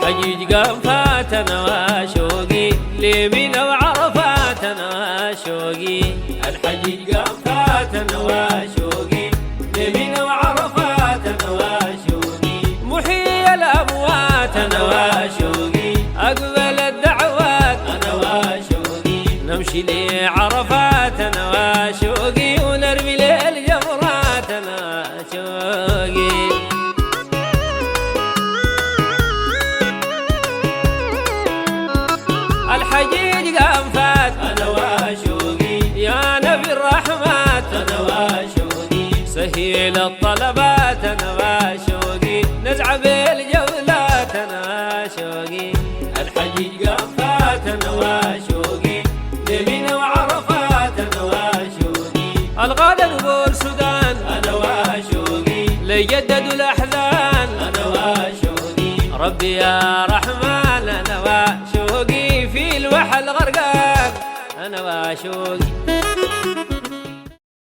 الحجيج قفات انا وشوقي لمنى وعرفات انا وشوقي. الحجيج قفات انا وشوقي لمنى وعرفات انا وشوقي. محيي الاموات انا وشوقي اقبل الدعوات انا وشوقي. نمشي لعرفات انا وشوقي ونرمي للجمرات انا وشوقي. الحجيج قنفات انا وشوقي يا نبي الرحمات انا وشوقي. سهيل الطلبات انا وشوقي نزعى بالجولات انا وشوقي. الحجيج قنفات انا وشوقي لمنى وعرفات انا وشوقي. الغالى نقول سودان انا وشوقي ليجددوا الاحزان انا وشوقي. ربي يا رحمن انا وشوقي في الوحل غرقان انا وشوقي.